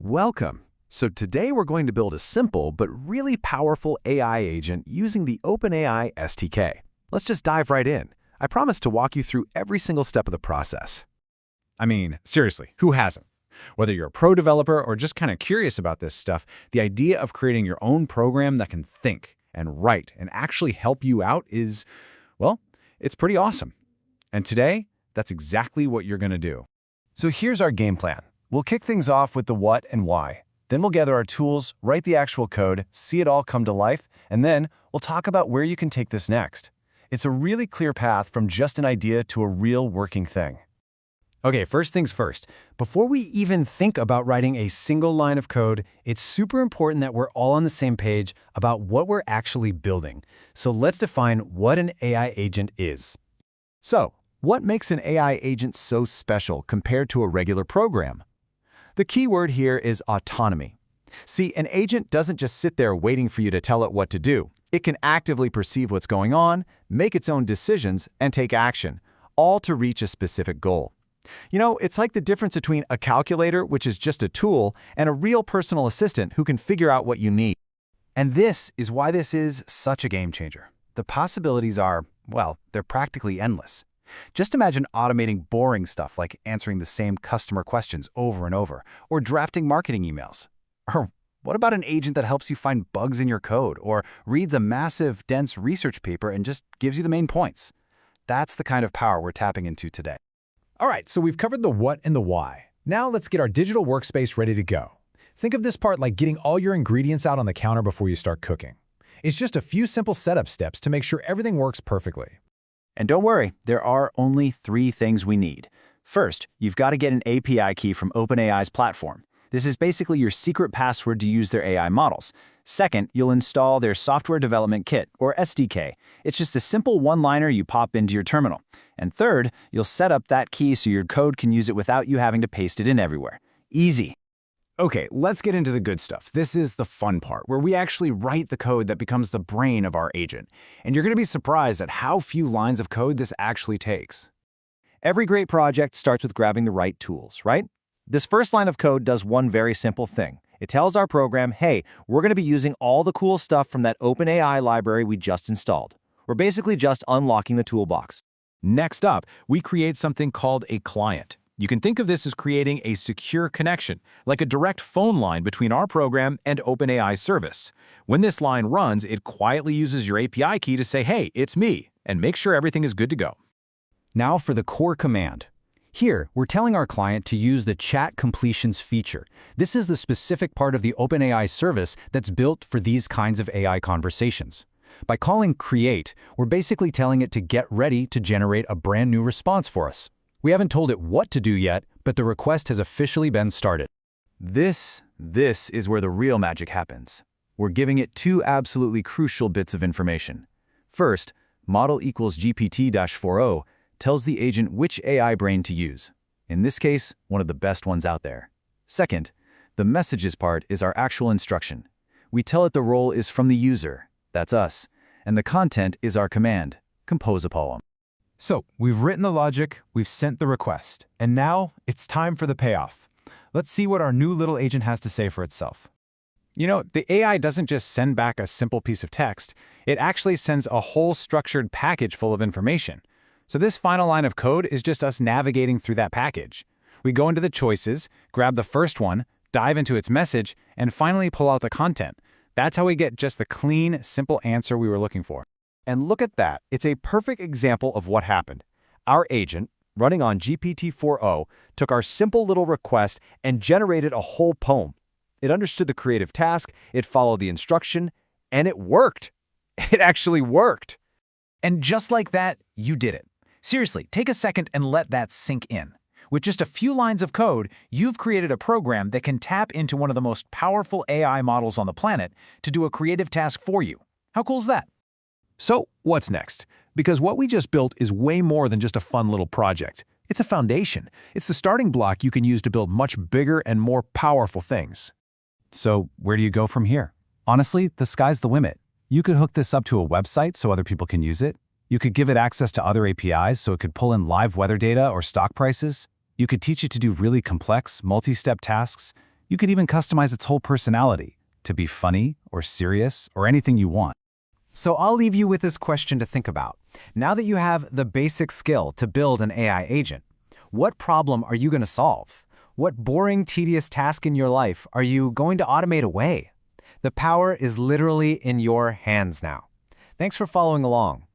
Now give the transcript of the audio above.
Welcome. So today we're going to build a simple but really powerful AI agent using the OpenAI SDK. Let's just dive right in. I promise to walk you through every single step of the process. I mean, seriously, who hasn't? Whether you're a pro developer or just kind of curious about this stuff, the idea of creating your own program that can think and write and actually help you out is, well, it's pretty awesome. And today, that's exactly what you're going to do. So here's our game plan. We'll kick things off with the what and why. Then we'll gather our tools, write the actual code, see it all come to life, and then we'll talk about where you can take this next. It's a really clear path from just an idea to a real working thing. Okay, first things first. Before we even think about writing a single line of code, it's super important that we're all on the same page about what we're actually building. So let's define what an AI agent is. So, what makes an AI agent so special compared to a regular program? The key word here is autonomy. See, an agent doesn't just sit there waiting for you to tell it what to do. It can actively perceive what's going on, make its own decisions, and take action, all to reach a specific goal. You know, it's like the difference between a calculator, which is just a tool, and a real personal assistant who can figure out what you need. And this is why this is such a game changer. The possibilities are, well, they're practically endless. Just imagine automating boring stuff like answering the same customer questions over and over, or drafting marketing emails. Or what about an agent that helps you find bugs in your code, or reads a massive, dense research paper and just gives you the main points? That's the kind of power we're tapping into today. All right, so we've covered the what and the why. Now let's get our digital workspace ready to go. Think of this part like getting all your ingredients out on the counter before you start cooking. It's just a few simple setup steps to make sure everything works perfectly. And don't worry, there are only 3 things we need. First, you've got to get an API key from OpenAI's platform. This is basically your secret password to use their AI models. Second, you'll install their Software Development Kit, or SDK. It's just a simple one-liner you pop into your terminal. And third, you'll set up that key so your code can use it without you having to paste it in everywhere. Easy. Okay, let's get into the good stuff. This is the fun part, where we actually write the code that becomes the brain of our agent. And you're going to be surprised at how few lines of code this actually takes. Every great project starts with grabbing the right tools, right? This first line of code does one very simple thing. It tells our program, hey, we're going to be using all the cool stuff from that OpenAI library we just installed. We're basically just unlocking the toolbox. Next up, we create something called a client. You can think of this as creating a secure connection, like a direct phone line between our program and OpenAI's service. When this line runs, it quietly uses your API key to say, hey, it's me, and make sure everything is good to go. Now for the core command. Here, we're telling our client to use the chat completions feature. This is the specific part of the OpenAI service that's built for these kinds of AI conversations. By calling create, we're basically telling it to get ready to generate a brand new response for us. We haven't told it what to do yet, but the request has officially been started. This is where the real magic happens. We're giving it 2 absolutely crucial bits of information. First, model equals GPT-40 tells the agent which AI brain to use. In this case, one of the best ones out there. Second, the messages part is our actual instruction. We tell it the role is from the user, that's us, and the content is our command, compose a poem. So, we've written the logic, we've sent the request, and now it's time for the payoff. Let's see what our new little agent has to say for itself. You know, the AI doesn't just send back a simple piece of text, it actually sends a whole structured package full of information. So this final line of code is just us navigating through that package. We go into the choices, grab the first one, dive into its message, and finally pull out the content. That's how we get just the clean, simple answer we were looking for. And look at that. It's a perfect example of what happened. Our agent, running on GPT-40, took our simple little request and generated a whole poem. It understood the creative task, it followed the instruction, and it worked. It actually worked. And just like that, you did it. Seriously, take a second and let that sink in. With just a few lines of code, you've created a program that can tap into one of the most powerful AI models on the planet to do a creative task for you. How cool is that? So, what's next? Because what we just built is way more than just a fun little project. It's a foundation. It's the starting block you can use to build much bigger and more powerful things. So, where do you go from here? Honestly, the sky's the limit. You could hook this up to a website so other people can use it. You could give it access to other APIs so it could pull in live weather data or stock prices. You could teach it to do really complex, multi-step tasks. You could even customize its whole personality to be funny or serious or anything you want. So I'll leave you with this question to think about. Now that you have the basic skill to build an AI agent, what problem are you going to solve? What boring, tedious task in your life are you going to automate away? The power is literally in your hands now. Thanks for following along.